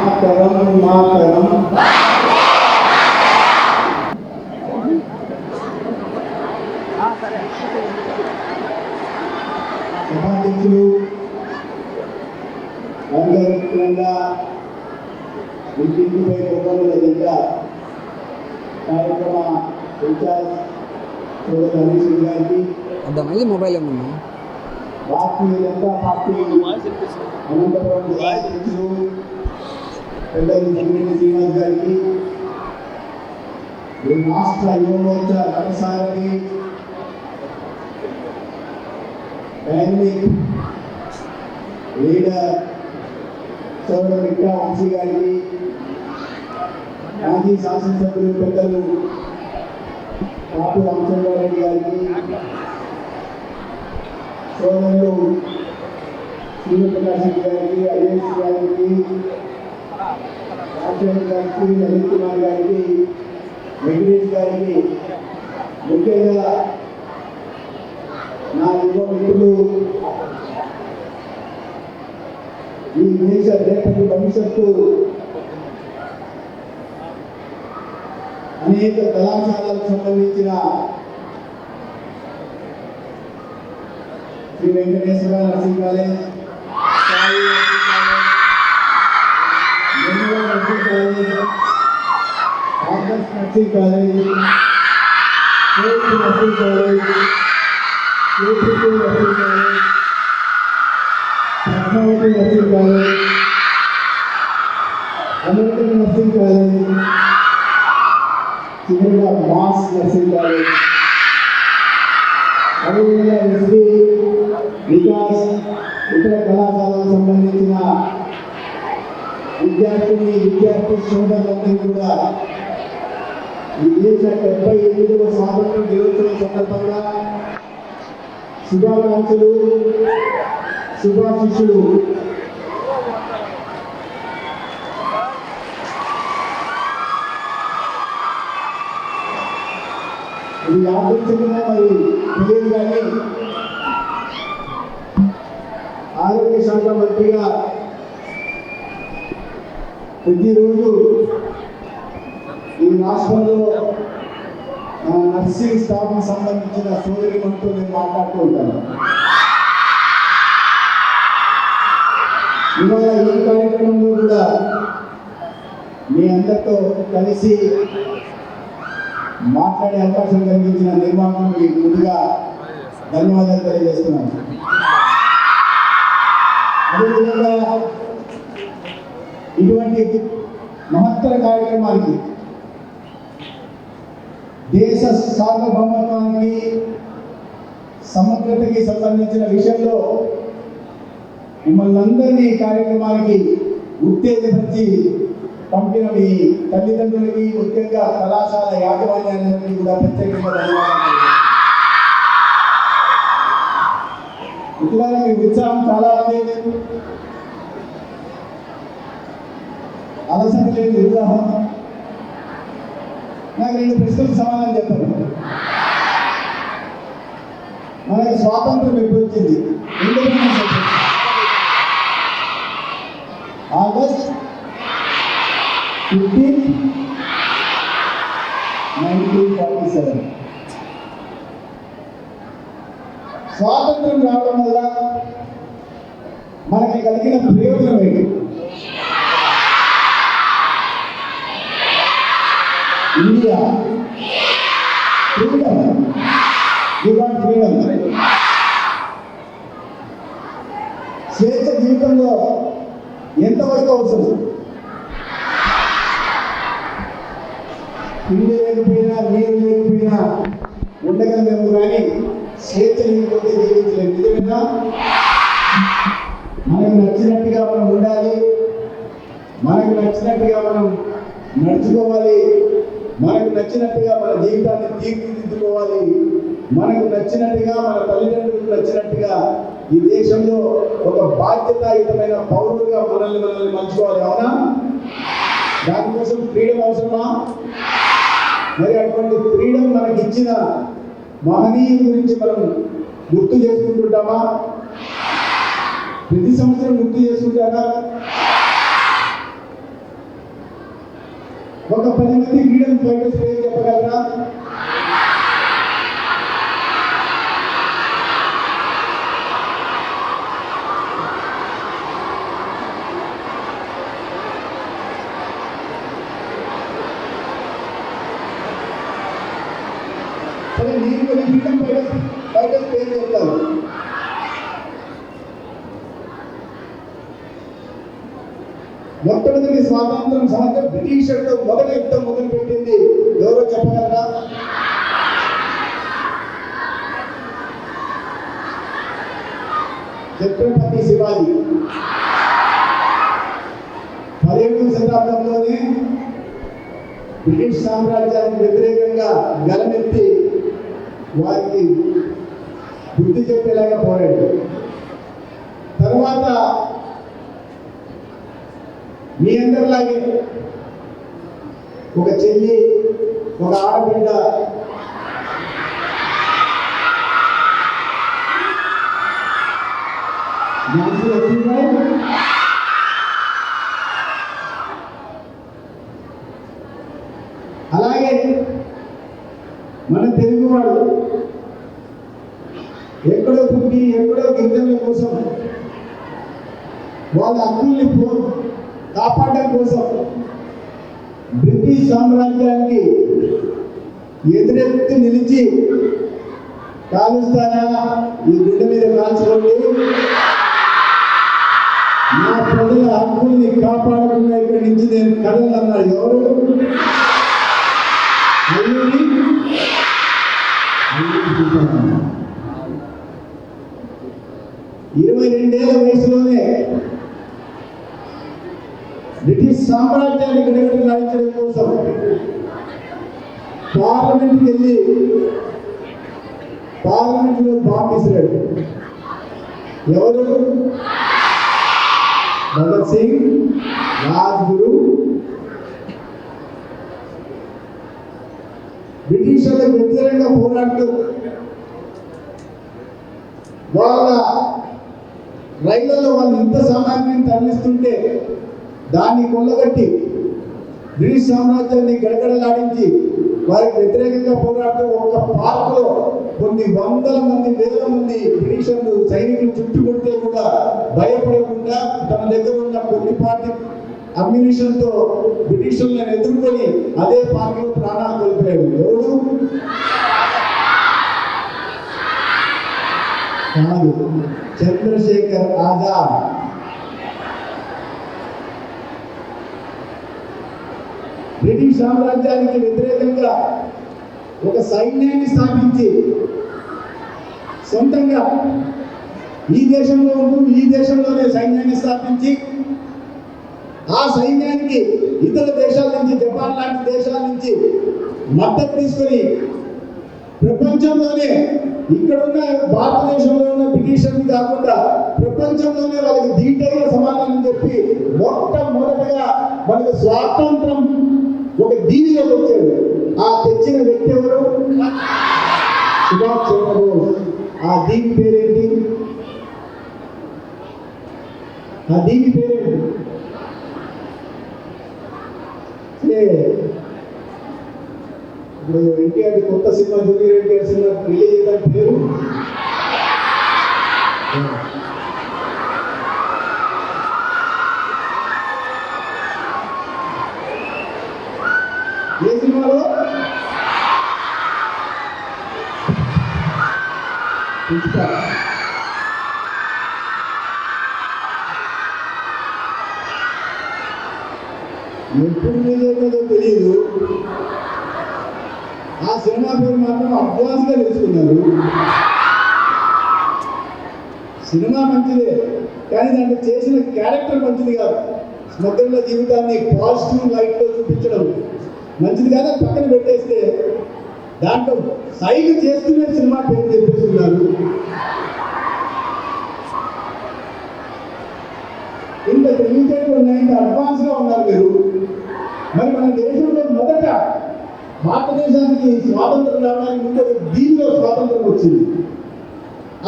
మాతరం మాతరం సభాధ్యక్షులు అంగరంగంగా ఇంటింటిపై ప్రోగ్రాముల దగ్గర కార్యక్రమ ఇన్ఛార్జ్ సోదరు హరీష్ గారికి అర్థమైంది. మొబైల్ ఏమన్నా భారతీయ జనతా పార్టీ అనంతపురం జిల్లా అధ్యక్షులు పెద్దలు సంగిరెడ్డి శ్రీనివాస్ గారికి, రాష్ట్ర యువ మోర్చా రథసారథి డైనమిక్ లీడర్ సోదరు మిట్రా వంశీ గారికి, మాజీ శాసనసభ్యులు పెద్దలు కాపు రామచంద్రారెడ్డి గారికి, సోదరులు సూర్యప్రకాష్ గారికి, ఐఎస్ గారికి, రాజశేఖర్ గారికి, లలిత్ కుమార్ గారికి, వెంకటేష్ గారికి, ముఖ్యంగా నా యువ మిత్రులు, ఈ దేశ రేపటి భవిష్యత్తు అనేక కళాశాలకు సంబంధించిన Shri Venkateswara nursing college, Sai nursing college, Nellore nursing college, August nursing college, court nursing college, KPT nursing college, Padmavathi nursing college, American nursing college, చివరిగా మాస్ నర్సింగ్ కాలేజ్, అదేవిధంగా ఎస్బీ వికాస్ ఇతర కళాశాలకు సంబంధించిన విద్యార్థి సోదరులందరూ కూడా ఈ దేశ 78వ స్వాతంత్ర దినోత్సవం సందర్భంగా శుభాకాంక్షలు, శుభాశిష్యులు. ఇది యాదృచ్ఛికంగా మరి తెలియదు కానీ ఆరోగ్య శాఖ మంత్రిగా ప్రతిరోజు ఈ రాష్ట్రంలో నర్సింగ్ స్టాఫ్కి సంబంధించిన సోదరిమణితో నేను మాట్లాడుతూ ఉంటాను. ఇవాళ ఈ కార్యక్రమంలో కూడా మీ అందరితో కలిసి మాట్లాడే అవకాశం కలిగించిన నిర్వాహకుడికి ముందుగా ధన్యవాదాలు తెలియజేస్తున్నాను. అదేవిధంగా ఇటువంటి మహత్తర కార్యక్రమానికి, దేశ సార్వభౌమత్వానికి, సమగ్రతకి సంబంధించిన విషయంలో మిమ్మల్ని అందరినీ ఈ కార్యక్రమానికి ఉత్తేజపరిచి పంపిన మీ తల్లిదండ్రులకి, ముఖ్యంగా కళాశాల యాజమాన్యానికి కూడా ప్రత్యేకంగా ధన్యవాదాలు. ఇతరుల మీ ఉత్సాహం చాలా ఉంది, అలసట లేని ఉత్సాహం. నాకు 2 ప్రశ్నలకు సమాధానం చెప్పండి. మనకి స్వాతంత్రం ఎప్పుడు వచ్చింది? ఆగస్ట్ 15, 1947. స్వాతంత్రం రావడం వల్ల మనకి కలిగిన ప్రయోజనం ఏంటి? India freedom, you want freedom. స్వేచ్ఛ జీవితంలో ఎంతవరకు అవసరం? ఇల్లు లేకపోయినా, నీరు లేకపోయినా ఉండగలమేమో కానీ స్వేచ్ఛ లేకపోతే జీవించలేము. నిజమేనా? మనకు నచ్చినట్టుగా మనం ఉండాలి, మనకు నచ్చినట్టుగా మనం నడుచుకోవాలి, మనకు నచ్చినట్టుగా మన జీవితాన్ని తీర్చిదిద్దుకోవాలి, మనకు నచ్చినట్టుగా మన తల్లిదండ్రులకు నచ్చినట్టుగా ఈ దేశంలో ఒక బాధ్యతాయుతమైన పౌరులుగా మనల్ని మలుచుకోవాలి. అవునా? దానికోసం ఫ్రీడమ్ అవసరమా? మరి అటువంటి ఫ్రీడమ్ మనకి ఇచ్చిన మహనీయుల గురించి మనం గుర్తు చేసుకుంటుంటామా? ప్రతి సంవత్సరం గుర్తు చేసుకుంటారా? ఒక 10 మంది ఫ్రీడమ్ ఫైటర్స్ పేరు చెప్పగలరా? సరే, నేను కొన్ని ఫ్రీడమ్ ఫైటర్స్ పేరు చెప్తాను. మొట్టమొదటి స్వాతంత్రం సంవత్సరం బ్రిటిషర్తో మొదటి యుద్ధం మొదలుపెట్టింది ఎవరో చెప్పగలరా? ఛత్రపతి శివాజీ. 17వ శతాబ్దంలోనే బ్రిటిష్ సామ్రాజ్యానికి వ్యతిరేకంగా గలమెత్తి వారికి బుద్ధి చెప్పేలాగా పోరాడు. తర్వాత మీ అందరిలాగే ఒక చెల్లి, ఒక ఆడబిడ్డ అలాగే మన తెలుగువాడు ఎక్కడో పుట్టి ఎక్కడో గిరిజనుల కోసం వాళ్ళ హక్కుల్ని కాపాడడం కోసం బ్రిటిష్ సామ్రాజ్యానికి ఎదురెత్తి నిలిచి కాలుస్తానా, ఈ గుడ్డ మీద కాల్చుకోండి, నా ప్రజల హక్కుల్ని కాపాడకుండా ఇక్కడి నుంచి నేను కదలన్నాడు. ఎవరు? 22 ఏళ్ల వయసులోనే బ్రిటిష్ సామ్రాజ్యాన్ని గడగడలాడించడం కోసం పార్లమెంట్కి వెళ్ళి పార్లమెంట్లో బాంబు విసిరాడు. ఎవరు? భగత్ సింగ్, రాజ్గురు. బ్రిటిషర్లకు వ్యతిరేకంగా పోరాడుతూ వాళ్ళ రైళ్లలో వాళ్ళు ఇంత సామాగ్రిని తరలిస్తుంటే దాన్ని కొల్లగట్టి బ్రిటిష్ సామ్రాజ్యాన్ని గడగడలాడించి వారికి వ్యతిరేకంగా పోరాడుతూ ఒక పార్కులో కొన్ని వందల మంది, వేల మంది బ్రిటిషర్లు సైనికులు చుట్టుకుంటే కూడా భయపడకుండా తన దగ్గర ఉన్న కొద్దిపాటి అమ్యునిషన్తో బ్రిటిషర్లను ఎదుర్కొని అదే పార్కులో ప్రాణాలు కోల్పోయాడు. ఎవరు? కాదు, చంద్రశేఖర్ ఆజాద్. బ్రిటిష్ సామ్రాజ్యానికి వ్యతిరేకంగా ఒక సైన్యాన్ని స్థాపించి సొంతంగా ఈ దేశంలో ఉంటూ ఈ దేశంలోనే సైన్యాన్ని స్థాపించి ఆ సైన్యానికి ఇతర దేశాల నుంచి, జపాన్ లాంటి దేశాల నుంచి మద్దతు తీసుకొని ప్రపంచంలోనే ఇక్కడ ఉన్న భారతదేశంలో ఉన్న బ్రిటిషర్ని కాకుండా ప్రపంచంలోనే వాళ్ళకి దీటైన సమాధానం చెప్పి మొట్టమొదటిగా మనకు స్వాతంత్రం ఒక దీవిలో వచ్చాడు. ఆ తెచ్చిన వ్యక్తి ఎవరు? సుభాష్ చంద్రబోస్. ఆ దీవి పేరేంటి? ఇప్పుడు ఎన్టీఆర్ కొత్త cinema, junior NTR cinema release అయిన పేరు ఏ సినిమాలో? ఎప్పుడు రిలీజ్ తెలియదు. ఆ సినిమా పేరు మాత్రం అడ్వాన్స్ గా తెలుసుకున్నారు. సినిమా మంచిదే, కానీ దాంట్లో చేసిన క్యారెక్టర్ మంచిది కాదు. స్మగ్లర్ల జీవితాన్ని పాజిటివ్ లైట్ లో చూపించడం మంచిది కాదు. పక్కన పెట్టేస్తే దాంట్లో సైడ్ చేస్తూనే సినిమా పేరు చెప్పేస్తున్నారు. తెలివితేటలు ఉన్నాయి, ఇంత అడ్వాన్స్గా ఉన్నారు మీరు. మరి మన దేశంలో మొదట భారతదేశానికి స్వాతంత్రం రావడానికి ముందు ఒక దీవిలో స్వాతంత్రం వచ్చింది.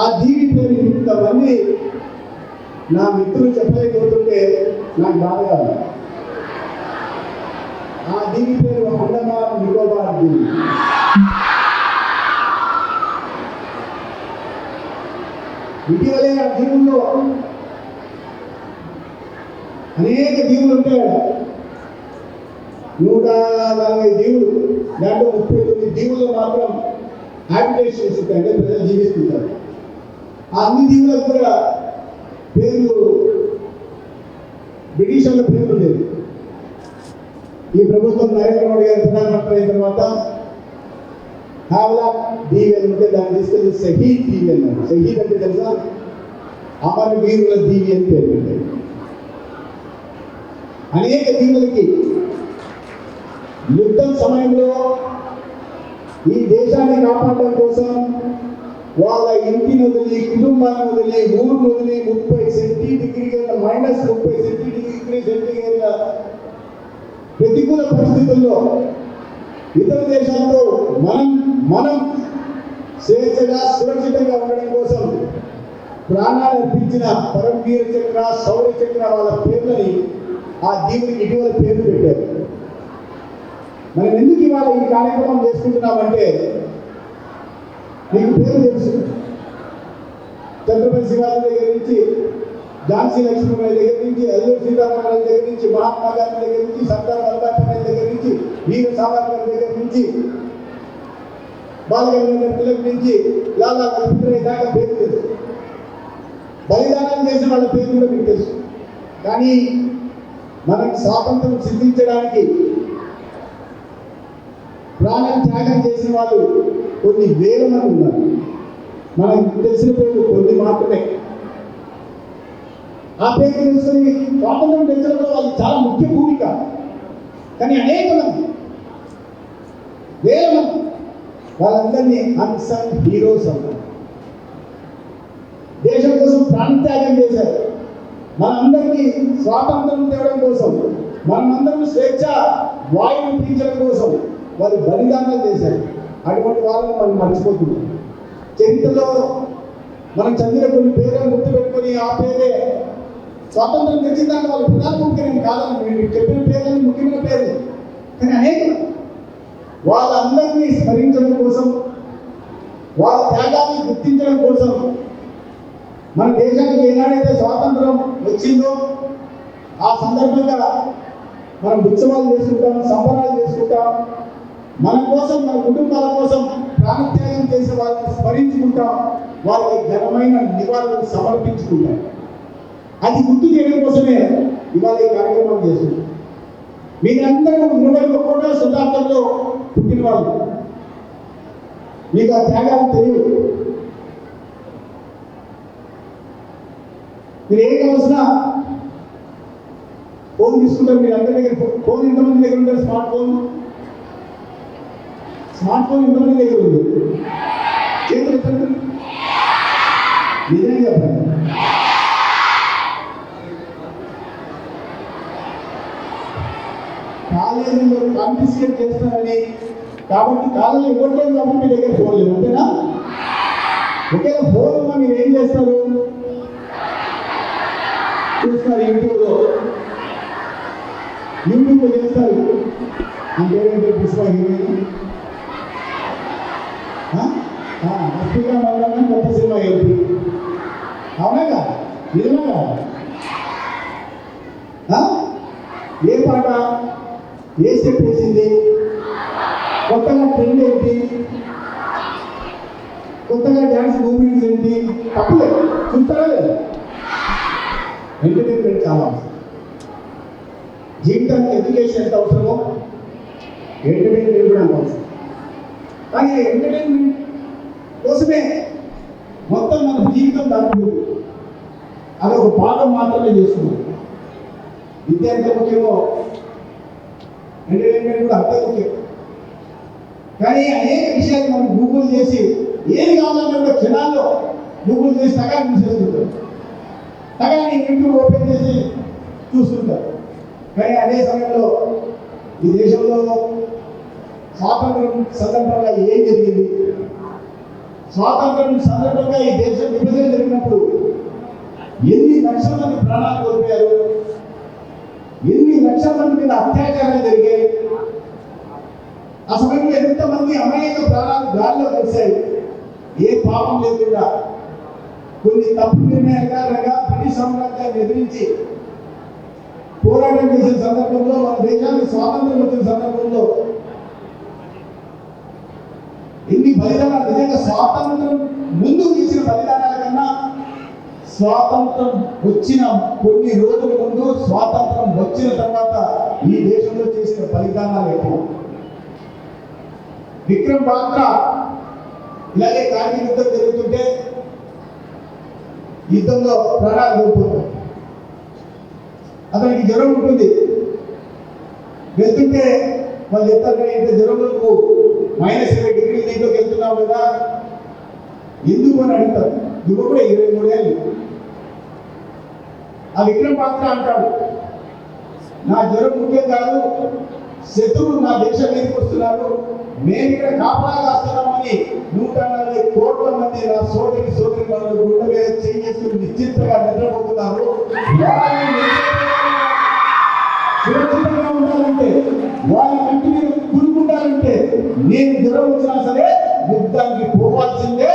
ఆ దీవి పేరు ఇంతమంది నా మిత్రులు చెప్పలేకపోతుంటే నాకు బాధగా ఉంది. ఆ దీవి పేరు అండమాన్ నికోబార్ దీవి. ఇటీవలే ఆ దీవుల్లో అనేక దీవులు ఉంటాయి. 140 దీవులు, దాంట్లో 39 దీవుల్లో మాత్రం హ్యాబిటేషన్స్ ఉంటాయి, అంటే ప్రజలు జీవిస్తుంటారు. ఆ అన్ని దీవులకు కూడా పేర్లు బ్రిటిష్ వాళ్ళ పేర్లు ఉండేది. ఈ ప్రభుత్వం నరేంద్ర మోడీ గారు ప్రధానమంత్రి అయిన తర్వాత హావ్లాక్ దీవి అని ఉంటే దాన్ని తీసుకెళ్ళి షహీద్ దీవి అన్నారు. షహీద్ అంటే తెలుసా, అమర వీరుల దీవి అని పేరు పెట్టారు. అనేక దీవులకి యుద్ధం సమయంలో ఈ దేశాన్ని కాపాడడం కోసం వాళ్ళ ఇంటిని వదిలి, కుటుంబాన్ని వదిలి, ఊరిని వదిలి 30 సెంటీగ్రేడ్ల -30 సెంటీగ్రేడ్ల ప్రతికూల పరిస్థితుల్లో ఇతర దేశాలతో మనం స్వేచ్ఛగా సురక్షితంగా ఉండడం కోసం ప్రాణాలు అర్పించిన పరమవీర చక్ర, శౌర్య చక్ర వాళ్ళ పేర్లని ఆ దీవునికి ఇటీవల పేర్లు పెట్టారు. మనం ఎందుకు ఇవాళ ఈ కార్యక్రమం చేసుకుంటున్నామంటే, మీకు పేరు తెలుసు, ఛత్రపతి శివాజీ దగ్గర నుంచి, ఝాన్సీ లక్ష్మీబాయి దగ్గర నుంచి, అల్లూరి సీతారామరాజు దగ్గర నుంచి, మహాత్మా గాంధీ దగ్గర నుంచి, సర్దార్ వల్లభాయ్ పటేల్ దగ్గర నుంచి, వీర సావర్కర్ దగ్గర నుంచి, బాలగంగాధర తిలక్ నుంచి, లాలా లజపతి రాయ్ దాకా పేరు తెలుసు. బలిదానం చేసిన వాళ్ళ పేరు కూడా మీకు తెలుసు. కానీ మనకు స్వాతంత్రం సిద్ధించడానికి ప్రాణం త్యాగం చేసిన వాళ్ళు కొన్ని వేల మంది ఉన్నారు. మనకు తెలిసిన పేరు కొన్ని మాత్రమే. ఆ పేరు తెలుసుకొని స్వాతంత్రం తెచ్చడంలో వాళ్ళు చాలా ముఖ్య భూమిక. కానీ అనేక మంది, వేల మంది, వాళ్ళందరినీ అన్సంగ్ హీరోస్ అన్నారు. దేశం కోసం ప్రాణత్యాగం చేశారు. మనందరికీ స్వాతంత్రం తేవడం కోసం, మనమందరం స్వేచ్ఛ వాయువు పీల్చడం కోసం వారు బలిదానాలు చేశారు. అటువంటి వాళ్ళని మనం మర్చిపోతున్నాం. చరిత్రలో మనం చదివిన కొన్ని పేర్లను గుర్తుపెట్టుకొని ఆ పేరే స్వాతంత్రం తెచ్చిన దాన్ని వాళ్ళు ప్రధాన ముఖ్యమైన కాదని మీరు చెప్పిన పేర్లను ముఖ్యమైన పేర్లు. కానీ అనేక వాళ్ళందరినీ స్మరించడం కోసం, వాళ్ళ త్యాగాన్ని గుర్తించడం కోసం మన దేశానికి ఏనాడైతే స్వాతంత్రం వచ్చిందో ఆ సందర్భంగా మనం ఉత్సవాలు చేసుకుంటాం, సంబరాలు చేసుకుంటాం. మన కోసం, మన కుటుంబాల కోసం ప్రాణత్యాగం చేసే వాళ్ళని స్మరించుకుంటాం, వాళ్ళకి ఘనమైన నివాళులు సమర్పించుకుంటాం. అది గుర్తు చేయడం కోసమే ఇవాళ ఈ కార్యక్రమం చేస్తున్నాం. మీరందరూ 21వ శతాబ్దంలో పుట్టిన వాళ్ళు, మీకు ఆ త్యాగాలు తెలియదు. మీరు ఏం కావాల్సిన ఫోన్ తీసుకుంటారు. మీరు అందరి దగ్గర ఫోన్ ఎంతమంది దగ్గర ఉంటారు? స్మార్ట్ ఫోన్ ఎంతమంది దగ్గర ఉంది? చేతులు ఎత్తండి, నిజంగా చెప్పండి. కాలేజీలో కాంపిటీషన్ చేస్తారని కాబట్టి కాలేజీ ఇవ్వట్లేదు కాబట్టి మీ దగ్గర ఫోన్ లేదు, అంతేనా? ఒకవేళ ఫోన్ ఉన్నా మీరు ఏం చేస్తారు? చూస్తారు యూట్యూబ్లో చేస్తారు. అంతేంటే పుష్ప హీరోయిన్ భక్తిగా మళ్ళీ కొత్త సినిమా ఏంటి? అవునాగా, నిజమేగా? ఏ పాట, ఏ స్టెప్ వేసింది, కొత్తగా ట్రెండ్ ఏంటి, కొత్తగా డ్యాన్స్ మూమెంట్స్ ఏంటి? తప్పులేదు, చూస్తారా లేదు? ఎంటర్టైన్మెంట్ చాలా అవసరం. జీవితానికి ఎడ్యుకేషన్ ఎంత అవసరమో ఎంటర్టైన్మెంట్ కూడా అంత అవసరం. కానీ ఎంటర్టైన్మెంట్ కోసమే మొత్తం మన జీవితం దాంట్లో అదొక భాగం మాత్రమే చేస్తున్నాం. విద్య ఎంత ముఖ్యమో ఎంటర్టైన్మెంట్ కూడా అంతే ముఖ్యం. కానీ అనేక విషయాలు మనం గూగుల్ చేసి ఏది కావాలన్నా కూడా క్షణాల్లో గూగుల్ చేసి టగా చూసేసుకుంటాం. టగా యూట్యూబ్ ఓపెన్ చేసి చూస్తుంటారు. కానీ అదే సమయంలో ఈ దేశంలో స్వాతంత్రం సందర్భంగా ఏం జరిగింది, స్వాతంత్రం సందర్భంగా ఈ దేశం విభజన జరిగినప్పుడు ఎన్ని లక్షల మంది ప్రాణాలు కోల్పోయారు, ఎన్ని లక్షల మంది మీద అత్యాచారాలు జరిగాయి, ఆ సమయంలో ఎంతమంది అమాయక ప్రాణాలు గాలిలో కలిశాయి. ఏ పాపం లేకుండా కొన్ని తప్పు నిర్ణయాల కారణంగా బ్రిటిష్ సామ్రాజ్యాన్ని ఎదిరించి పోరాటం చేసిన సందర్భంలో, మన దేశానికి స్వాతంత్రం వచ్చిన సందర్భంలో ఎన్ని బలిదానాలు, నిజంగా స్వాతంత్రం ముందు చేసిన బలిదానాల కన్నా స్వాతంత్రం వచ్చిన కొన్ని రోజుల ముందు, స్వాతంత్రం వచ్చిన తర్వాత ఈ దేశంలో చేసిన బలిదానాలు ఎక్కువ. విక్రమ్ బాత్రా ఇలాగే కార్గిల్ యుద్ధం జరుగుతుంటే యుద్ధంలో ప్రాణాలు కోల్పోతాడు. అతనికి జ్వరం ఉంటుంది, వెళ్తుంటే వాళ్ళు చెప్తారు కదా, ఇంత జ్వరంలో నువ్వు -20 దీంట్లోకి వెళ్తున్నావు కదా ఎందుకు అని అడుగుతారు. యువకుడే 23 ఏళ్ళు. ఆ విక్రమ్ పాత్ర అంటాడు, నా జ్వరం ముఖ్యం కాదు, శత్రువులు నా దేశం మీదకి వస్తున్నారు, మేము ఇక్కడ కాపలా కాస్తున్నామని 140 కోట్ల మంది నా సోదరి వాళ్ళు గుండె మీద చేసుకుని నిశ్చింతగా నిద్రపోతున్నారు. సురక్షితంగా ఉండాలంటే, వాళ్ళ కంటి మీద కురుకుండాలంటే నేను జ్వరం వచ్చినా సరే యుద్ధానికి పోవాల్సిందే,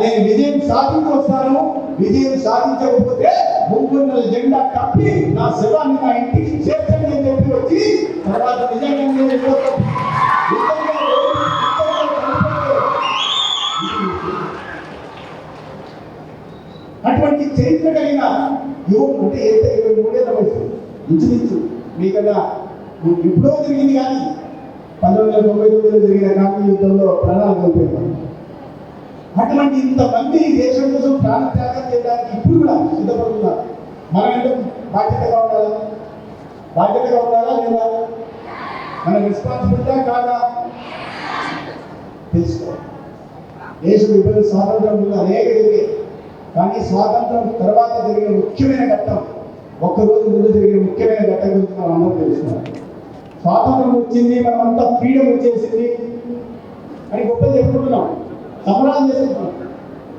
నేను విజయం సాధించి వస్తాను. విజయం సాధించకపోతే 300 జెండా కప్పి నా శవాన్ని నా ఇంటికి చేర్చండి అని చెప్పి వచ్చి తర్వాత నిజంగా అటువంటి చరిత్ర కలిగిన యువకుడు అంటే ఎంత 23 ఏళ్ళ వయసు ఇంచుమించు మీకన్నా ఎప్పుడో జరిగింది. కానీ 1999లో జరిగిన కార్గిల్ యుద్ధంలో ప్రాణాలు కోల్పోయారు. అటువంటి ఇంతమంది దేశం కోసం ప్రాణత్యాగం చేయడానికి ఇప్పుడు కూడా సిద్ధపడుతున్నారు. మనం ఏంటో బాధ్యతగా ఉండాలా లేదా, మన రెస్పాన్సిబిలిటీ కాదా తెలుసుకోవాలి. దేశ విభజన స్వాతంత్రం ముందు అనేక జరిగాయి, కానీ స్వాతంత్రం తర్వాత జరిగిన ముఖ్యమైన ఘట్టం, ఒక్కరోజు ముందు జరిగిన ముఖ్యమైన ఘట్టం గురించి మనం అందరూ తెలుసుకోవాలి. స్వాతంత్రం వచ్చింది, మనమంతా ఫ్రీడమ్ వచ్చేసింది అని గొప్పలు చెప్పుకుంటున్నాం, సంబరాలు చేసుకుంటున్నాం.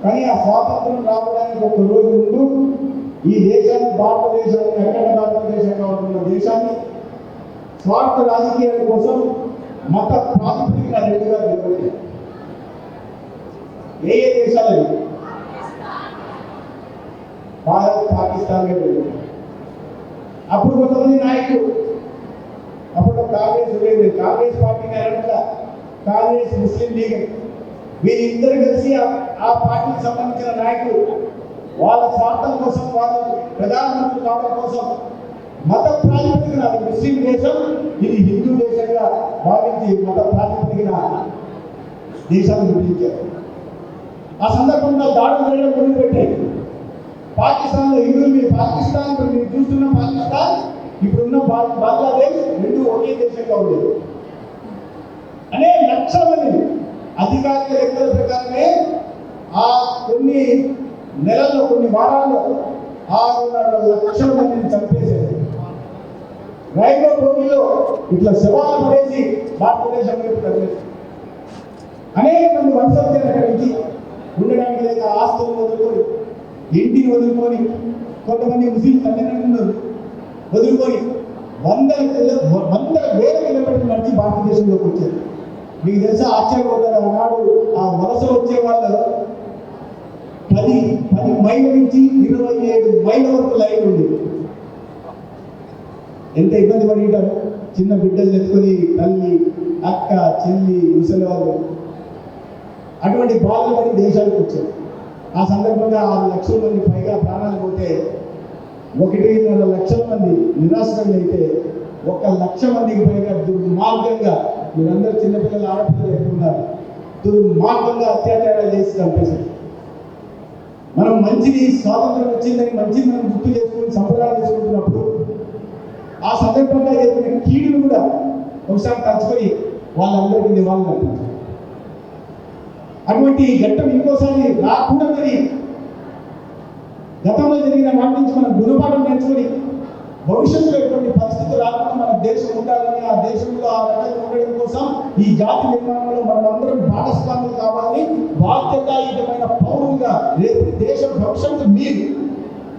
కానీ ఆ స్వాతంత్రం రావడానికి ఒక రోజు ముందు ఈ దేశాన్ని, భారతదేశాన్ని, అఖండ భారతదేశంగా ఉంటున్న దేశాన్ని స్వార్థ రాజకీయాల కోసం మత ప్రాతిపదికన రెండుగా విభజించారు. ఏ దేశాలు? భారత్, పాకిస్తాన్. అప్పుడు కొంతమంది నాయకులు, అప్పుడు కాంగ్రెస్ ఉండేది, కాంగ్రెస్ పార్టీని అనగా కాంగ్రెస్, ముస్లిం లీగ్, వీరిద్దరు కలిసి ఆ పార్టీకి సంబంధించిన నాయకులు వాళ్ళ స్వార్థం కోసం, వాళ్ళు ప్రధానమంత్రి కావడం కోసం మత ప్రాతిపదికన, అది ముస్లిం దేశం, ఇది హిందూ దేశంగా భావించి మత ప్రాతిపదికన దేశాన్ని విభజించారు. ఆ సందర్భంగా దాడులు చేయడం మొదలుపెట్టాయి. పాకిస్తాన్లో హిందువులు మీరు పాకిస్తాన్, ఇప్పుడు మీరు చూస్తున్న పాకిస్తాన్, ఇప్పుడున్న బంగ్లాదేశ్ రెండు ఒకే దేశంగా ఉండేది. అనేక లక్షల మంది అధికారిక లెక్కల ప్రకారమే ఆ కొన్ని నెలల్లో, కొన్ని వారాల్లో 6.5 లక్షల మందిని చంపేశారు. రైల్లో భూమిలో ఇట్లా శవాలు పడేసి భారతదేశం వైపు తరలించారు. అనేక మంది వంశస్థులు అక్కడి నుంచి ఉండడానికి లేక ఆస్తులను వదులుకొని, ఇంటిని వదులుకొని, కొంతమంది ముస్లిం తల్లిదండ్రులను వదులుకొని 100 వేల కిలోమీటర్లు నడిచి భారతదేశంలోకి వచ్చారు. మీకు తెలుసా, ఆశ్చర్యపోతారు, ఆనాడు ఆ వలస వచ్చే వాళ్ళు 10 మైళ్ళ నుంచి 27 మైళ్ళ వరకు లైన్ ఉంది. ఎంత ఇబ్బంది పడి ఉంటారు, చిన్న బిడ్డలు ఎత్తుకొని తల్లి, అక్క, చెల్లి, ముసలివాళ్ళు, అటువంటి బాధలు పడి దేశానికి వచ్చారు. ఆ సందర్భంగా 6 లక్షల మంది పైగా ప్రాణాలు పోతే 1.5 లక్షల మంది నిరాశ్రయులైతే 1 లక్ష మందికి పైగా దుర్మార్గంగా, మీరందరూ చిన్నపిల్లలు, ఆడపిల్లలు ఎక్కున్నారు, దుర్మార్గంగా అత్యాచారాలు చేసి చంపేశారు. మనం మంచిది, స్వాతంత్రం వచ్చిందని మంచిది మనం గుర్తు చేసుకుని సంబరాలు చేసుకుంటున్నప్పుడు ఆ సందర్భంగా జరిగిన కీడును కూడా ఒకసారి తలుచుకొని వాళ్ళందరికీ నివాళులు అర్పించారు. అటువంటి ఘట్టం ఇంకోసారి రాకూడదని గతంలో జరిగిన వాటి నుంచి మనం గుణపాఠం నేర్చుకొని భవిష్యత్తులో ఎటువంటి పరిస్థితులు రాకుండా మన దేశం ఉండాలని, ఆ దేశంలో ఆ రకంగా ఉండడం కోసం ఈ జాతి నిర్మాణంలో మనం అందరం భాగస్వాములు కావాలని, బాధ్యతాయుతమైన పౌరులుగా రేపు దేశ భవిష్యత్తు మీరు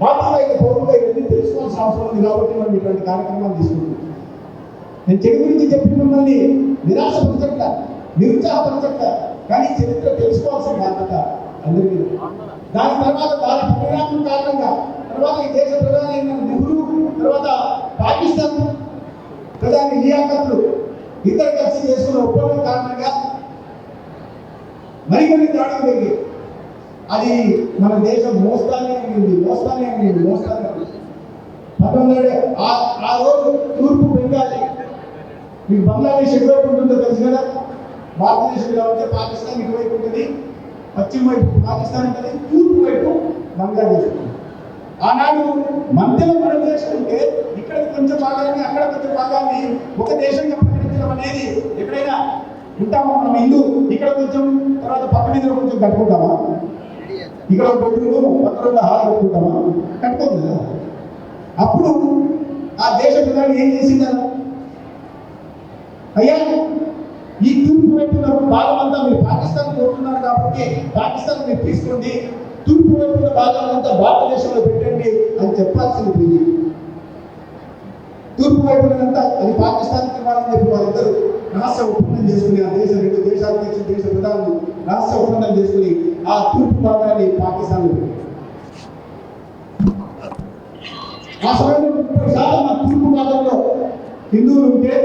బాధ్యతాయుత పౌరులుగా ఇవన్నీ తెలుసుకోవాల్సిన అవసరం ఉంది. కాబట్టి మనం ఇటువంటి కార్యక్రమాలు తీసుకుంటున్నాం. నేను చెడు గురించి చెప్పి మిమ్మల్ని నిరాశపరచట్ల, నిరుత్సాహపరచట్ల, కానీ చరిత్ర తెలుసుకోవాల్సిన బాధ్యత అందరికీ. దాని తర్వాత దాని పరిణామం కారణంగా తర్వాత ఈ దేశ ప్రధాని అయిన నెహ్రూ, తర్వాత పాకిస్తాన్ ప్రధాని లియాఖత్లు ఇద్దరు కలిసి చేసుకున్న ఒప్పందం కారణంగా మరికొన్ని దాడులు జరిగాయి. అది మన దేశం మోస్తానే ఉంది. 19 ఆ రోజు తూర్పు బెంగాలీ, మీకు బంగ్లాదేశ్ ఎటువైపు ఉంటుందో తెలుసు కదా, భారతదేశంలో ఉంటే పాకిస్తాన్ ఇటువైపు ఉంటుంది, పశ్చిమ వైపు పాకిస్తాన్ ఉంటుంది, తూర్పు వైపు బంగ్లాదేశ్ ఉంటుంది. ఆనాడు మధ్యలో మన దేశం ఉంటే ఇక్కడ కొంచెం భాగాన్ని అక్కడ కొంచెం భాగాన్ని ఒక దేశంగా ప్రకటించడం అనేది ఎక్కడైనా ఉంటామా? మనం ఇల్లు ఇక్కడ కొంచెం, తర్వాత పక్క మీద కొంచెం కట్టుకుంటామా? ఇక్కడ ఒక బెడ్రూమ్, పక్కన హాల్ కట్టుకుంటామా? కట్టుకోదు కదా. అప్పుడు ఆ దేశ ప్రధాని ఏం చేసిందా, అయ్యా ఈ తూర్పు వైపున భాగం అంతా మీరు పాకిస్తాన్ కోరుతున్నారు కాబట్టి పాకిస్తాన్ మీరు తీసుకోండి, తూర్పు వైపున భాగం అంతా భారతదేశంలో పెట్టండి అని చెప్పాల్సింది పోయి తూర్పు వైపునంతా అది పాకిస్తాన్ ఇవ్వాలని చెప్పి వాళ్ళిద్దరు రహస్య ఒప్పందం చేసుకుని, ఆ దేశ రెండు దేశాల దేశ ప్రధానులు రహస్య ఒప్పందం చేసుకుని ఆ తూర్పు భాగాన్ని పాకిస్తాన్ పెట్టారు. ఆ సమయంలో 30% ఆ తూర్పు భాగంలో హిందువులు ఉంటే,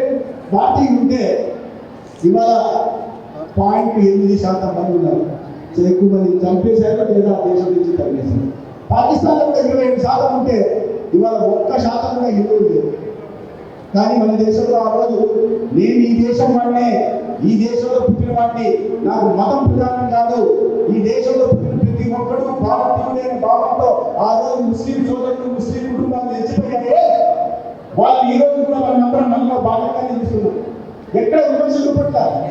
భారతీయులు ఉంటే, ఇవాళ 0.8% మంది ఉన్నారు. ఎక్కువ మంది చంపేశారు లేదా దేశం నుంచి తరిమేశారు. పాకిస్తాన్లో కూడా 27% ఉంటే ఇవాళ 1% కూడా హిందువులు లేరు. కానీ మన దేశంలో ఆ రోజు నేను ఈ దేశం వాడినే, ఈ దేశంలో పుట్టిన వాడిని, నాకు మతం ప్రధానం కాదు, ఈ దేశంలో పుట్టిన ప్రతి ఒక్కడు భారతీయుడే అనే భావంతో ఆ రోజు ముస్లిం సోదరులు, ముస్లిం కుటుంబాలు నిలిచిపోయారే, వాళ్ళు ఈ రోజు కూడా మన అందరం మనలో భాగంగా నిలుస్తున్నారు. ఎక్కడ విమర్శలు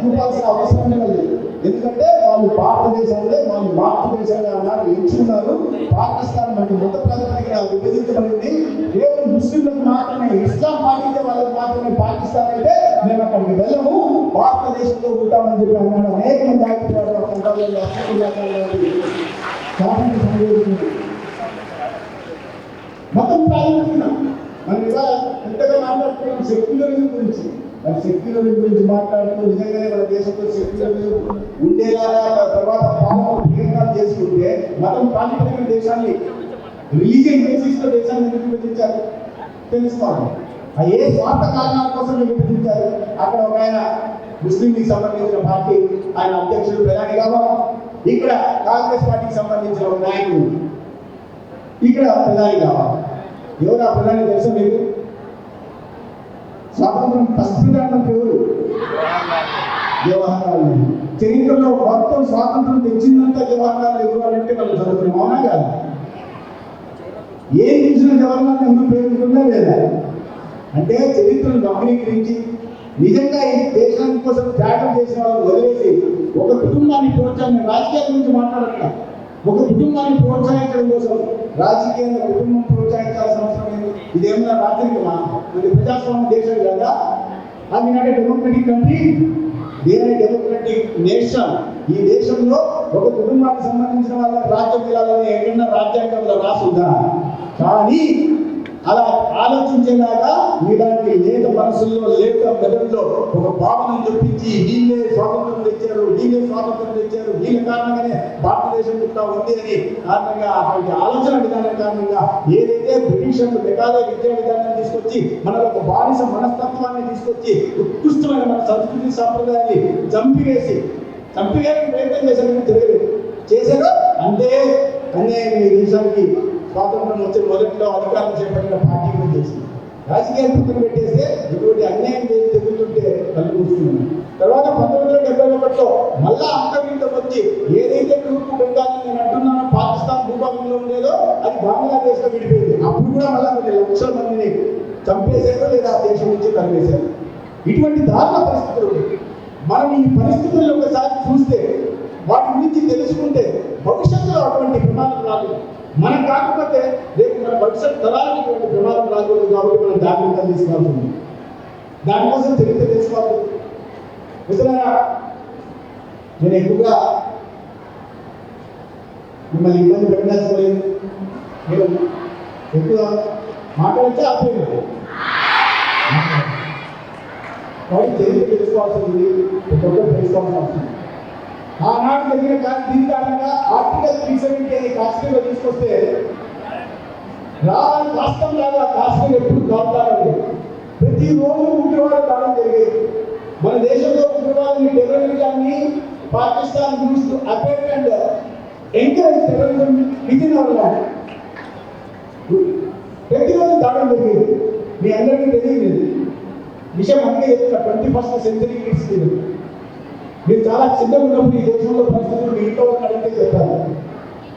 చూపాల్సిన అవసరం లేదు. ఎందుకంటే వాళ్ళు భారతదేశంలో వాళ్ళు మాతృదేశంగా ఉన్నారు, ఎంచుకున్నారు. పాకిస్తాన్ మనకి మత ప్రాతిపదికన విభజించబడింది. కేవలం ముస్లింలకు మాత్రమే, ఇస్లాం పాటించే వాళ్ళకి మాత్రమే పాకిస్తాన్ అయితే మేము అక్కడికి వెళ్ళము, భారతదేశంలో ఉంటామని చెప్పి అన్నాడు. అనేక మంది ఆగిపోయారు. మతం ప్రాతిపదికన మనం ఇలా ఎంతగా మాట్లాడుతున్నాం సెక్యులరిజం గురించి. మరి సెక్యులరిజం గురించి మాట్లాడుతూ నిజంగానే మన దేశంలో సెక్యులరిజం ఉండేలాగా తర్వాత పాలన చేసుకుంటే మతం ప్రాతిపదికన దేశాన్ని, రిలీజియన్ బేసిస్ లో దేశాన్ని విభజించారు తెలుసుకోవాలి. ఆ ఏ స్వార్థ కారణాల కోసం విభజించారు. అక్కడ ఒక ఆయన ముస్లింకి సంబంధించిన పార్టీ ఆయన అధ్యక్షుడు ప్రధాని కావాలి, ఇక్కడ కాంగ్రెస్ పార్టీకి సంబంధించిన ఒక నాయకుడు ఇక్కడ ప్రధాని కావాలి. ఎవరు ఆ ప్రధాని తెలుసా మీకు? స్వాతంత్రం ఫస్ట్ ప్రధానమంత్రి ఎవరు? జవహర్లాల్ నెహ్రూ. చరిత్రలో మొత్తం స్వాతంత్రం తెచ్చిందంతా జవహర్లాల్ నెహ్రూ అంటే మనం చదువుతున్నాం, అవునా కాదు? ఏం చూసిన జవహర్లాల్ నెహ్రూ పేరుకుందా లేదా అంటే చరిత్రను గమనీకరించి నిజంగా ఈ దేశానికి కోసం త్యాగం చేసిన వాళ్ళని వదిలేసి ఒక కుటుంబాన్ని ప్రోత్సహించిన, రాజకీయాల గురించి మాట్లాడట్లా, ఒక కుటుంబాన్ని ప్రోత్సహించడం కోసం రాజకీయంగా కుటుంబం ప్రోత్సహించాల్సిన అవసరం లేదు. ఇదేమన్నా రాజకీయమా? మరి ప్రజాస్వామ్య దేశం కదా. అది నాటి డెమోక్రటిక్ కంట్రీ, వేరే డెమోక్రటిక్ నేషన్. ఈ దేశంలో ఒక కుటుంబానికి సంబంధించిన వాళ్ళ రాజ్యం వెళ్ళాలని ఎక్కడన్నా రాజ్యాంగంలో రాసుందా? కానీ అలా ఆలోచించేలాగా మీలాంటి లేత మనసుల్లో, లేత మెదడులో ఒక భావనను చూపించి వీళ్ళే స్వాతంత్రం తెచ్చారు, వీళ్ళ కారణంగానే భారతదేశం కూడా ఉంది అని కారణంగా అటువంటి ఆలోచన విధానం కారణంగా ఏదైతే బ్రిటిషర్లు మెకాలే విద్యా విధానాన్ని తీసుకొచ్చి మనలో ఒక బానిస మనస్తత్వాన్ని తీసుకొచ్చి ఉత్కృష్టమైన మన సంస్కృతి సాంప్రదాయాన్ని చంపివేసి ప్రయత్నం చేశారు. అంతే అన్యాయం ఈ దేశానికి స్వాతంత్రం వచ్చే మొదట్లో అధికారం చేపట్టిన పార్టీ కూడా చేసింది. రాజకీయాలు పక్కన పెట్టేస్తే ఇటువంటి అన్యాయం జరుగుతుంటే కళ్ళు కూర్చున్నాను. తర్వాత 1971లో మళ్ళా అంతర్గతం వచ్చి ఏదైతే తూర్పు బెంగాల్ నేను అంటున్నానో పాకిస్తాన్ భూభాగంలో ఉండేదో అది బంగ్లాదేశ్లో విడిపోయింది. అప్పుడు కూడా మళ్ళా కొన్ని లక్షల మందిని చంపేశారు లేదా దేశం నుంచి తరివేశారు. ఇటువంటి దారుణ పరిస్థితులు మనం ఈ పరిస్థితుల్లో ఒకసారి చూస్తే, వాటి గురించి తెలుసుకుంటే భవిష్యత్తులో అటువంటి ప్రమాదం రాదు. మనం కాకపోతే రేపు మన భవిష్యత్ తరాలకు ఇటువంటి ప్రమాదం రాకూడదు కాబట్టి మనం జాగ్రత్తలు తీసుకోవాల్సి ఉంది. దానికోసం చరిత్ర తెలుసుకోవాలి. మిత్రులారా, నేను ఎక్కువగా మిమ్మల్ని ఇబ్బంది పెట్టదలుచుకోలేదు. నేను ఎక్కువ మాట్లాడితే ఆపేయండి. కాబట్టి చరిత్ర తెలుసుకోవాల్సి ఉంది, ఒక్కొక్కరు తెలుసుకోవాల్సి వస్తుంది. ఆనాడు జరిగిన కానీ దీని కారణంగా ఆర్టికల్ 370 అనే కాశ్మీర్లో తీసుకొస్తే రావాలి రాష్ట్రం లాగా కాశ్మీర్ ఎప్పుడు కావుతారండి. ప్రతిరోజు ఉగ్రవాద దాడులు జరిగేది. మన దేశంలో ఉగ్రవాదాన్ని టెర్రరిజాన్ని Pakistan uses to abet and encourage terrorism within our land. ప్రతిరోజు దాడులు జరిగేది. మీ అందరికీ తెలియదు విషయం. అందుకే చెప్తున్నా 21st century కిడ్స్ తెలియదు. మీరు చాలా చిన్నగా ఉన్నప్పుడు ఈ దేశంలో పరిస్థితులు మీ ఇంట్లో అడిగితే చెప్తారు.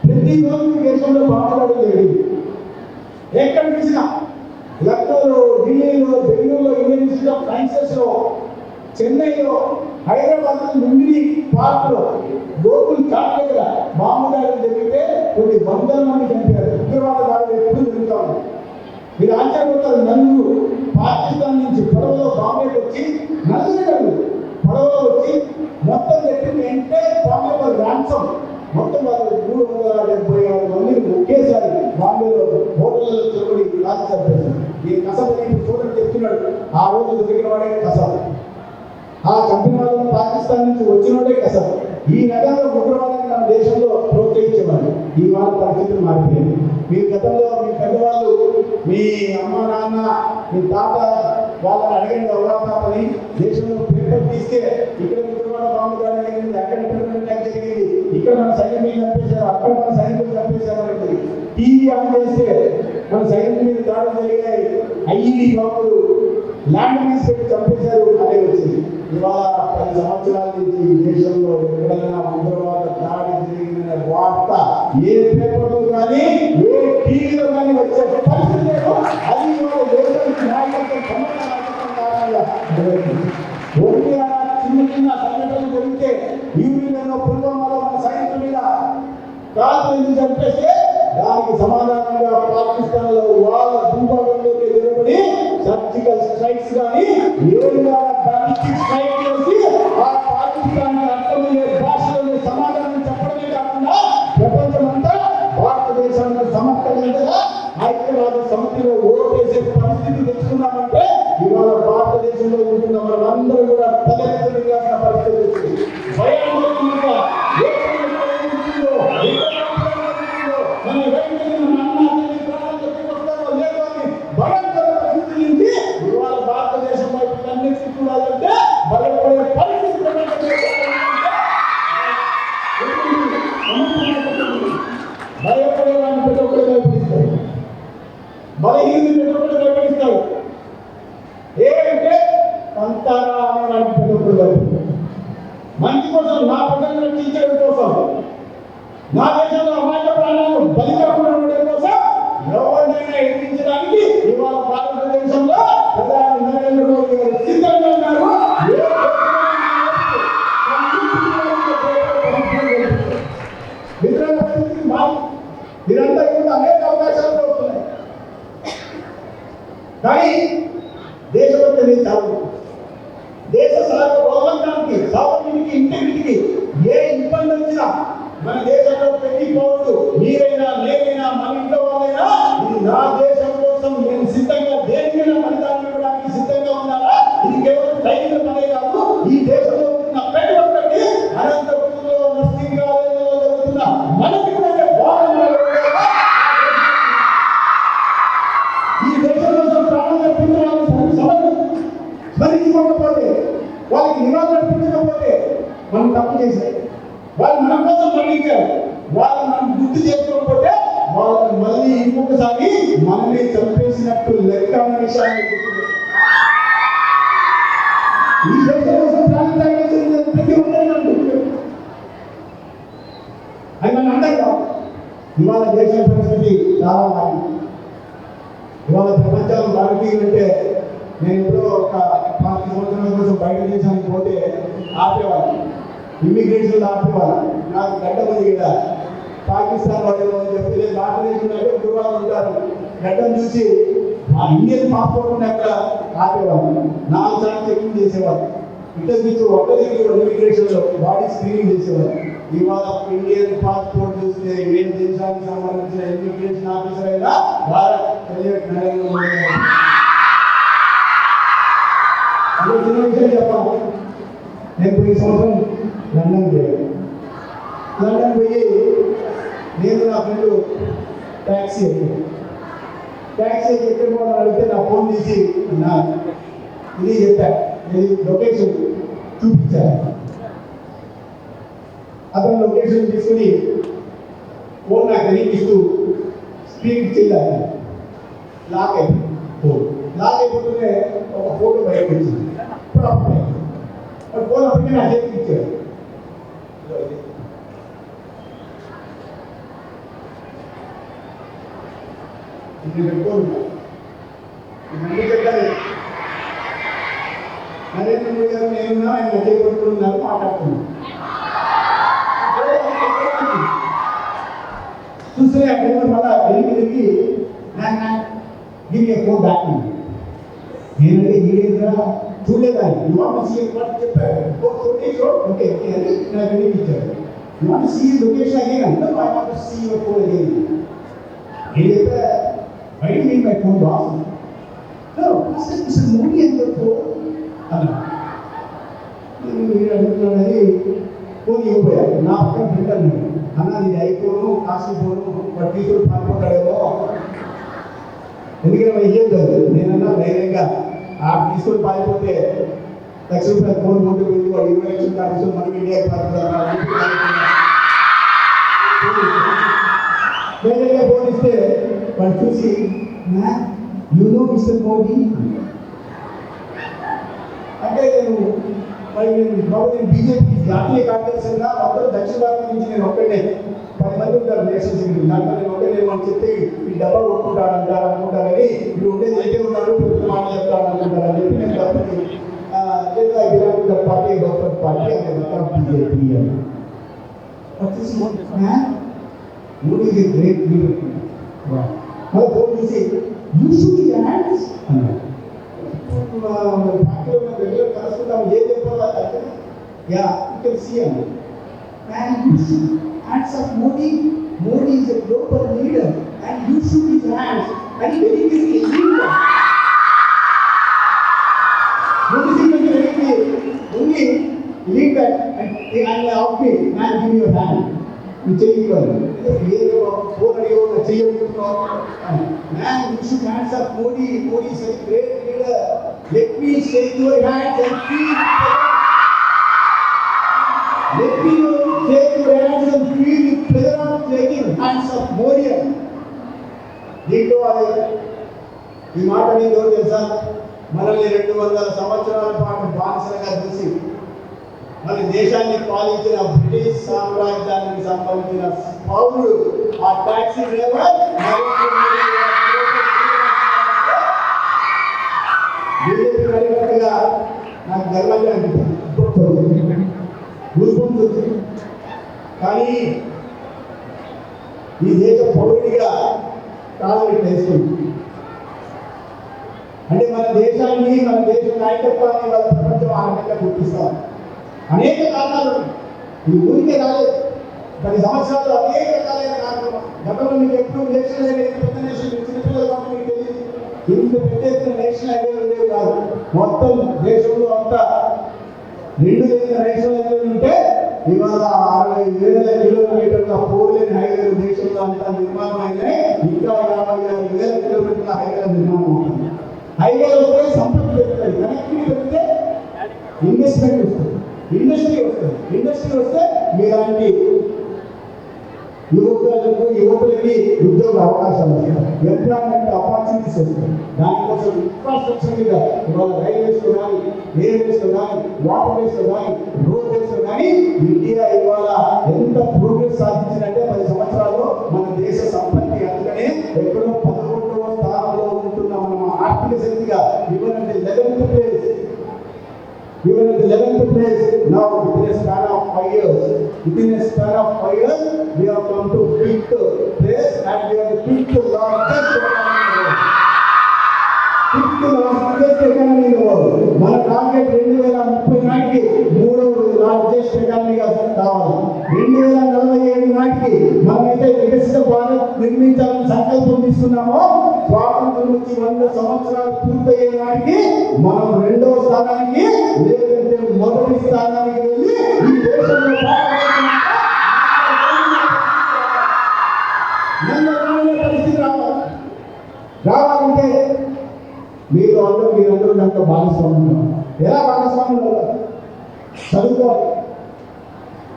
ప్రతిరోజు ఈ దేశంలో బాంబులు జరిగింది. ఎక్కడ చూసినా లక్నోలో, ఢిల్లీలో, బెంగళూరులో, ఇండియన్ ఇన్స్టిట్యూట్ ఆఫ్ సైన్సెస్లో, చెన్నైలో, హైదరాబాద్లో, లుంబిని పార్క్లో, గోకుల్ చాట్ దగ్గర బాంబు దాడులు జరిగితే కొన్ని వందల మంది చనిపోయారు. ఉగ్రవాద దాడులు ఎప్పుడు జరుగుతూ ఉన్నాయి. మీరు ఆశ్చర్యపోతారు. నలుగురు పాకిస్తాన్ నుంచి పడవలో బాంబేకి వచ్చి, నలుగురు పడవలో వచ్చి మొత్తం చెప్పింది అంటే బాంబే ర్యాన్సమ్ మొత్తం వాళ్ళు 376 మందిని ఒకేసారి బాంబేలో హోటల్లో చెరువుడి రాసి చంపేశారు. ఈ కసబ్ చూడండి చెప్తున్నాడు. ఆ రోజు దొరికిన వాడే కసబ్. ఆ చంపిన వాళ్ళని పాకిస్తాన్ నుంచి వచ్చినోడే కసబ్. ఈ రకంగా ఉగ్రవాదాన్ని మన దేశంలో ప్రోత్సహించేవారు. ఈ వాళ్ళ పరిస్థితులు మారిపోయింది. మీ గతంలో మీ పెద్దవాళ్ళు, మీ అమ్మ నాన్న, మీ తాత వాళ్ళని అడగండి. అవరాతాతని దేశంలో పేపర్ తీస్తే ఇక్కడ ఉగ్రవాద బాంబు దాడి జరిగింది, అక్కడ అటాక్ జరిగింది, ఇక్కడ మన సైనికులు చంపేశారు, అక్కడ మన సైనికులు చంపేశారు అనేది. టీవీ ఆన్ చేస్తే మన సైనికుల మీద దాడులు జరిగాయి, ఐఈడీ బాంబులు, ల్యాండ్ మైన్స్ పెట్టి చంపేశారు అనే వచ్చింది. ఇవాళ 10 సంవత్సరాల నుంచి ఈ దేశంలో ఎక్కడైనా ఉగ్రవాద దాడి జరిగిన వార్త ఏ పేపర్లో కానీ ఏ టీవీలో కానీ వచ్చే పరిస్థితి లేదు. అది ఇవాళ దేశానికి నాయకత్వం చిన్న చిన్న సంఘటనలు జరిగితే యూపీలో, పుల్వామాలో మన సైనికుల మీద కాల్పు ఎందుకు చంపేస్తే దానికి సమాధానంగా పాకిస్తాన్ లో వాళ్ళ భూభాగంలోకి ఎదురబడి సర్జికల్ స్ట్రైక్స్ కానీ ఏదైనా బాలిస్టిక్ స్ట్రైక్ చేసి ఆ పాకిస్తాన్ అర్థమయ్యే భాషలో సమాధానం చెప్పడమే కాకుండా ప్రపంచమంతా భారతదేశానికి సమర్థంగా ఐక్యరాజ్య సమితిలో ఓటేసే పరిస్థితి తెచ్చుకున్నామంటే ఇవాళ భారతదేశంలో ఉంటున్న మనందరూ కూడా తలెత్తుగా పరిస్థితి వచ్చింది. భయాందోళనగా ఇవాళ భారతదేశం వైపు కన్నెత్తి చూడాలంటే భయపడే పరిస్థితి భయపడే వాడిని ప్రతి ఒక్కరు భయపడిస్తారు. బలహీన ప్రతి ఒక్కరు భయపడిస్తారు. ఏంటంటే అంతారా అనడానికి ప్రతి ఒక్కరు భయపడతారు. మంచి కోసం, నా ప్రజలను రక్షించడం కోసం, నా దేశంలో అమాయక ప్రాణాలు బలి కాకుండా ఉండడం కోసం ఎవరినైనా ఎదిరించడానికి ఇవాళ భారతదేశంలో ప్రధాని నరేంద్ర మోదీ గారు సిద్ధంగా ఉన్నారు. మీరంతా ఇప్పుడు అనేక అవకాశాలు వస్తున్నాయి. కానీ దేశభక్తి అనేది చాలు. దేశ సార్వభౌమానికి, సార్వజనిక ఇంటికి ఏ ఇబ్బంది వచ్చినా మన దేశంలో ప్రతి పౌరుడు, మీరైనా నేనైనా మన ఇంట్లో వాళ్ళైనా ఇది నా దేశం కోసం నేను సిద్ధంగా దేనికైనా బలిదానం ఇవ్వడానికి సిద్ధంగా ఉన్నారా? ఇది కేవలం సైనిక పనే కాదు. ఈ దేశంలో ఉన్న ప్రతి ఒక్కరికి అనంతపురంలో, నర్సింగాలయంలో జరుగుతున్న మనకి ఈ దేశం కోసం ప్రాణం అర్పించడానికి స్మరించుకోకపోతే, వాళ్ళకి నివాళులు అర్పించకపోతే మనం తప్పు చేశారు. వాళ్ళు మన కోసం మరణించారు. వాళ్ళు మనం గుర్తు చేసుకోకపోతే వాళ్ళని మళ్ళీ ఇంకొకసారి మనల్ని చంపేసినట్టు లెక్క అనే విషయాన్ని ఈ దేశం కోసం ప్రాణం త్యాగించిన ప్రతి ఒక్కరు అది మనం అంటాం. ఇవాళ దేశం పరిస్థితి చాలా మారింది. ఇవాళ ప్రపంచంలో భారతీయులంటే నేను ఎప్పుడో ఒక 40 సంవత్సరాల కోసం బయట దేశానికి పోతే ఆపేవాళ్ళు, ఇమ్మిగ్రేషన్ ఆపేవాళ్ళు. నాకు గడ్డం ఉంది కదా, పాకిస్తాన్ వాళ్ళు అని చెప్పి భారతదేశంలో ఉగ్రవాదులు ఉంటారు. గడ్డం చూసి ఆ ఇండియన్ పాస్పోర్ట్ ఉన్నాక ఆపేవాళ్ళు, 4 సార్లు చెకింగ్ చేసేవాళ్ళు, ఇంటర్వ్యూ ఒక్కరికి ఇమిగ్రేషన్లో బాడీ స్క్రీనింగ్ చేసేవాళ్ళు. ఇవాళ ఇండియన్ పాస్పోర్ట్ చూస్తే ఏ దేశానికి సంబంధించిన ఇమిగ్రేషన్ ఆఫీసర్ అయినా భారత్ నరేంద్ర మోడీ చిన్న విషయం చెప్పాలి. నేను ఈ సంవత్సరం లండన్ పోయాను. లండన్ పోయి నేను నా ఫ్రెండ్ ట్యాక్సీ ఎక్కడ పోవాలని అడిగితే నా ఫోన్ తీసి నా ఇది చెప్పాను, ఇది లొకేషన్ చూపించాను. అతను లొకేషన్ తీసుకుని ఫోన్ నాకు కనిపిస్తూ స్పీడ్ చేయాలి. లాక్ అయిపోతుంటే ఒక ఫోటో బయటకు వచ్చింది. ఫోన్ అప్పటికే నా చేతికి ఇచ్చాడు. నరేంద్ర మోడీ గారు నేనున్నా ఆయన మధ్య కొట్టుకున్నారు, మాట్లాడుతున్నాను. చూస్తే అక్కడ మళ్ళా తిరిగి దీనికి ఫోన్ బ్యాక్ నేనంటే ఈడేదిరా చూడలేదాన్ని చెప్పారు. ఓకే అని నాకు వినిపించాడు. You want see location again అంటే I want see your phone again. ఏదైతే why do mean my phone boss? No mister Modi and your phone అన్నా. నేను అడుగుతున్నానని ఫోన్ ఇవ్వబోయాను. నా పక్కన ఫ్రెండ్ అన్నాడు, అన్న నేను ఐఫోను కాశీ ఫోను వాడు తీసుకొని పాల్పడ్డాడేమో, ఎందుకంటే మనం ఏం కాదు. నేనన్నా ధైర్యంగా తీసుకొని పారిపోతే ₹1,00,000 ఫోన్ కొంటూ వెళ్ళి వాడు 20 లక్షలు కాదు మనం ఇండియాకి పారిపోతాం. ధైర్యంగా ఫోన్ ఇస్తే వాడు చూసి యూ నో మిస్టర్ మోడీ అంటే నేను బీజేపీ జాతీయ కార్యదర్శిగా మొత్తం దక్షిణ భారతం నుంచి నేను ఒక్కడే 10 మంది ఉంటారు నేషనల్ సెక్రటరీ. దాంట్లో నేను ఒక్కడే నేను చెప్తే ఈ డబ్బా కొట్టుకుంటారు అనుకుంటారని ఇప్పుడు ఉండేది అయితే ఉన్నారు మాట చెప్తాను అనుకుంటారని చెప్పి నేను తప్పని లేదా belong the party government party BJP అని వచ్చేసి Modi is a great leader. మళ్ళీ ఫోన్ చూసి యూ షుడ్ బి హ్యాండ్స్ అన్నారు. పార్టీలో మేము రెగ్యులర్ కలుసుకుంటాం, ఏం చెప్పాలో అంటే యా యూ కెన్ సీ అన్నారు. And you should hands of Modi. Modi is a global leader, and you should his hands. And he very easily leader. Modi is only lead that and ask me, man, give me your hand. You take it well. Man, you should hands of Modi. Modi is a great leader. Let me shake your hands and feel. Let me take your hands and feel the pleasure of shaking hands of Modi. దీంట్లో ఈ మాట నీతో తెలుసా? మనల్ని 200 సంవత్సరాల పాటు బానిసలుగా చూసి మన దేశాన్ని పాలించిన బ్రిటిష్ సామ్రాజ్యానికి సంబంధించిన పౌరుడు ఆ టాక్సీ డ్రైవర్ బీజేపీ కార్యకర్తగా నాకు గర్వంగా అనిపిస్తుంది. కానీ ఈ దేశ పౌరుడిగా కాలం వేస్తుంది. అంటే మన దేశాన్ని మన దేశ నాయకత్వాన్ని వాళ్ళ ప్రపంచం ఆ రకంగా గుర్తిస్తాం. అనేక కారణాలు ఈ ఊరికే రాలేదు. 10 సంవత్సరాలు అనేక రకాలైన కారణాలు. గతంలో మీకు ఎప్పుడు నేషనల్ హైవే పెద్ద నేషనల్ చిన్నపిల్లలు కాబట్టి మీకు తెలియదు. ఇంత పెద్ద ఎత్తున నేషనల్ హైవేలు ఉండేవి కాదు. మొత్తం దేశంలో అంతా 2 లేని నేషనల్ హైవేలు ఉంటే ఇవాళ 60,000 కిలోమీటర్ల 4 లేని హైవేలు దేశంలో అంతా నిర్మాణం అయినాయి. ఇంకా 56,000 కిలోమీటర్ల హైవేల నిర్మాణం అవుతుంది. హైవేలు వస్తే సంపత్తి పెరుగుతుంది, కనెక్టివిటీ పెరిగితే ఇన్వెస్ట్మెంట్ వస్తుంది, ఇండస్ట్రీ వస్తే మీలాంటి యువకులకి ఉద్యోగ అవకాశాలు వస్తాయి, ఎంప్లాయ్మెంట్ ఆపర్చునిటీస్ వస్తాయి. దానికోసం ఇన్ఫ్రాస్ట్రక్చర్ మీద ఇవాళ రైల్వేస్లో కానీ, ఎయిర్వేస్లో కానీ, వాటర్ వేస్లో కానీ, రోడ్ వేస్లో కానీ ఇండియా ఇవాళ ఎంత ప్రోగ్రెస్ సాధించిందంటే 10 సంవత్సరాల్లో మన దేశ సంపత్తి. అందుకనే ఎక్కడో 11వ స్థానంలో ఉంటున్న మనం ఆర్థిక శక్తిగా ఇవన్నీ 11th place. We were in the 11th place. Now, within a span of 5 years, we have come to 5th place, and we are the 5th largest economy in the world. మన టార్గెట్ 2030 నాటికి 3వ largest ఎకానమీగా కావాలి. 2047 నాటికి మనమైతే వికసిత భారత్ నిర్మించాలని సంకల్పం తీసుకున్నామో, స్వాతంత్రం నుంచి 100 సంవత్సరాలు పూర్తయ్యే నాటికి మనం 2వ స్థానానికి లేదంటే మొదటి స్థానానికి వెళ్ళి ఈ దేశంలో పరిస్థితి రావాలంటే మీరందరూ దాంట్లో భాగస్వామ్యం. ఎలా భాగస్వామ్యం? చదువుకోవాలి,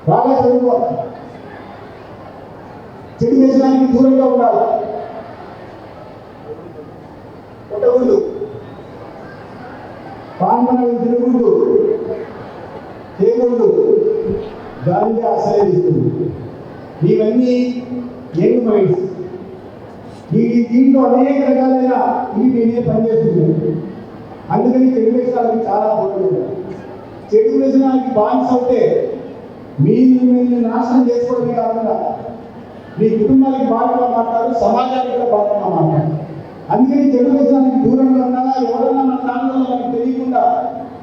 బాగా చదువుకోవాలి, చెడు వ్యసనానికి దూరంగా ఉండాలి. కొట్టగుళ్ళు, పాన్పనలు తిరుగుళ్ళు, తేగుళ్ళు, గాలిగా ఆశ్రయిస్తుంది. ఇవన్నీ యంగ్ మైండ్స్. దీంట్లో అనేక రకాలైన ఇవి నేనే పనిచేస్తున్నాను. అందుకని చెడు వ్యసనాలకి చాలా పోటీ. చెడు వ్యసనాలకి బానిస అవుతే మీరు నాశనం చేసుకోవడమే కాకుండా మీ కుటుంబానికి బాధగా మాట్లాడు, సమాజానికి కూడా బాధగా మాట్లాడు. అందుకని చెడు వ్యసనానికి దూరంగా ఉండాలా. ఎవరైనా మన దాంట్లో మనకు తెలియకుండా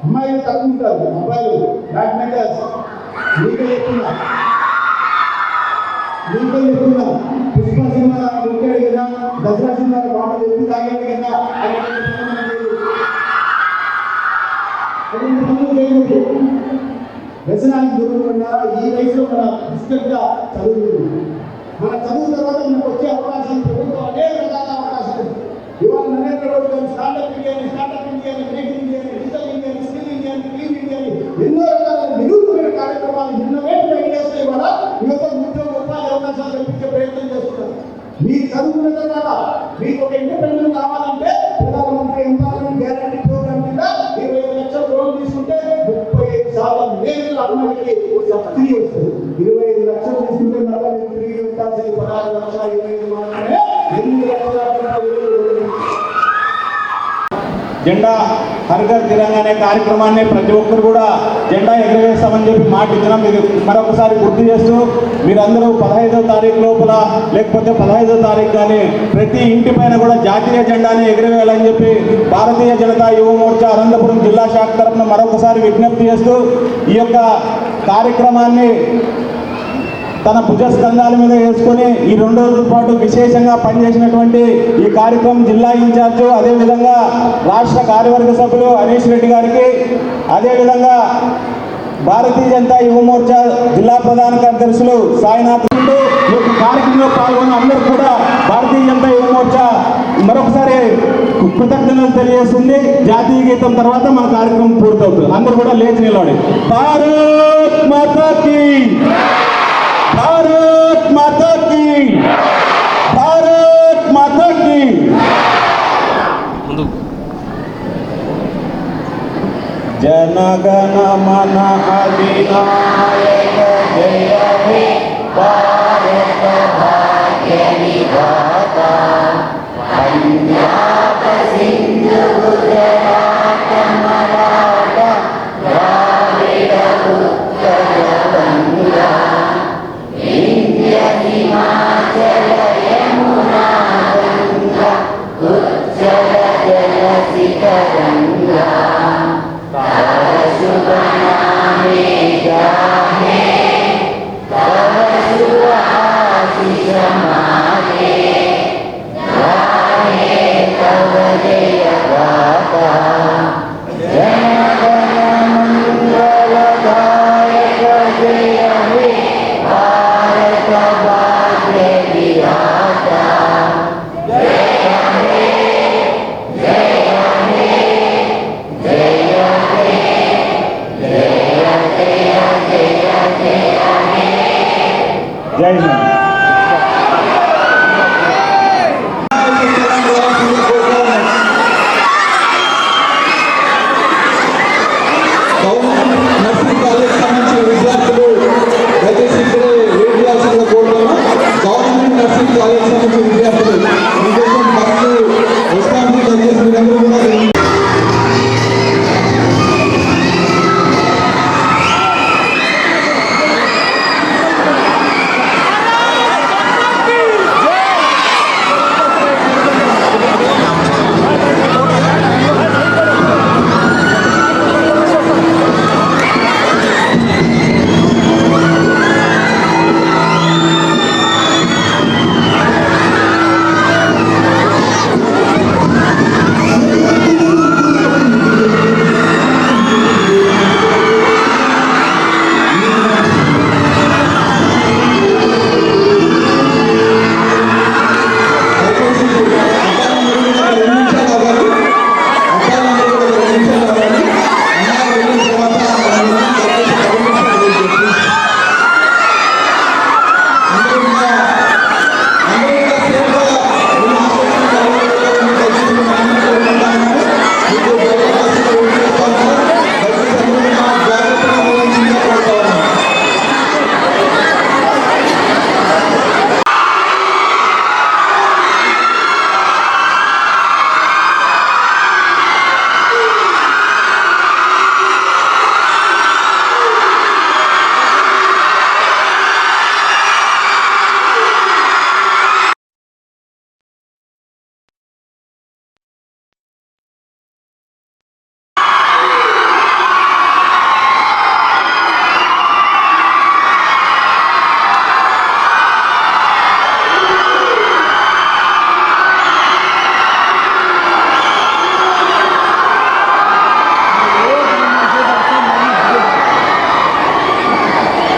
అమ్మాయిలు తక్కువ ఉంటారు, అబ్బాయిలు బ్యాడ్మింటన్స్ మీకే చెప్తున్నా పుష్ప సినిమా కొట్టాడు కదా, దసరా సినిమా బాగా ఎప్పుడు తాగాడు కదా, వ్యసనానికి దూరంగా ఉండాలా. ఈ వయసులో మన డిస్టర్బ్గా చదువు, మన చదువు తర్వాత మనకు వచ్చే అవకాశం ప్రభుత్వం అనేక రకాల అవకాశాలు. ఇవాళ నరేంద్ర మోడీ గారు స్టార్ట్అప్ ఇండియాని, మేక్ ఇండియాని, డిజిటల్ ఇండియాని, స్కిల్ ఇండియాని, క్లీన్ ఇండియాని ఎన్నో రకాల నిరూపణ కార్యక్రమాలు, ఇన్నోవేటివ్ ఐడియాస్ ఇవాళ యువత ఉద్యోగ ఉపాధి అవకాశాలు కల్పించే ప్రయత్నం చేస్తున్నారు. మీరు చదువుకున్న తర్వాత మీకు ఒక ఇండిపెండెంట్ కావాలంటే ప్రధానమంత్రి ఎంప్లాయ్మెంట్ గ్యారంటీ ప్రోగ్రామ్ కింద 25 లక్షల లోన్ తీసుకుంటే 35% నేరుగా అమ్మాయికి సబ్సిడీ వస్తుంది. 25 లక్షలు తీసుకుంటే మళ్ళీ మీరు తిరిగి పెట్టాల్సింది 16,25,000 మాత్రమే. 8 లక్షల జెండా హర్ఘర్ తిరంగా అనే కార్యక్రమాన్ని ప్రతి ఒక్కరు కూడా జెండా ఎగరవేస్తామని చెప్పి మాట ఇచ్చినాం. ఇది మరొకసారి గుర్తు చేస్తూ మీరందరూ 15వ తారీఖు లోపల లేకపోతే 15వ తారీఖు కానీ ప్రతి ఇంటి పైన కూడా జాతీయ జెండాని ఎగరవేయాలని చెప్పి భారతీయ జనతా యువ మోర్చా అనంతపురం జిల్లా శాఖ తరఫున మరొకసారి విజ్ఞప్తి చేస్తూ ఈ యొక్క కార్యక్రమాన్ని తన భుజస్కంధాల మీద వేసుకొని ఈ 2 రోజుల పాటు విశేషంగా పనిచేసినటువంటి ఈ కార్యక్రమం జిల్లా ఇన్ఛార్జు, అదేవిధంగా రాష్ట్ర కార్యవర్గ సభ్యులు హరీష్ రెడ్డి గారికి, అదేవిధంగా భారతీయ జనతా యువ మోర్చా జిల్లా ప్రధాన కార్యదర్శులు సాయినాథ్ ఈ యొక్క కార్యక్రమంలో పాల్గొన్న అందరూ కూడా భారతీయ జనతా యువ మోర్చా మరొకసారి కృతజ్ఞతలు తెలియజేస్తుంది. జాతీయ గీతం తర్వాత మన కార్యక్రమం పూర్తవుతుంది. అందరూ కూడా లేచి నిలబడి భారత్ మాతా కీ, भारत माता की, भारत माता की। जनगण मन अधिनायक जय हे भारत भाग्य विधाता, पंजाब सिंध गुजरात मराठा द्राविड़ उत्कल गंगा, हिमाचल यमुना गंगा उज्जल जलधि तरंगा, तव शुभ नामे गाहे, तव शुभ आशीष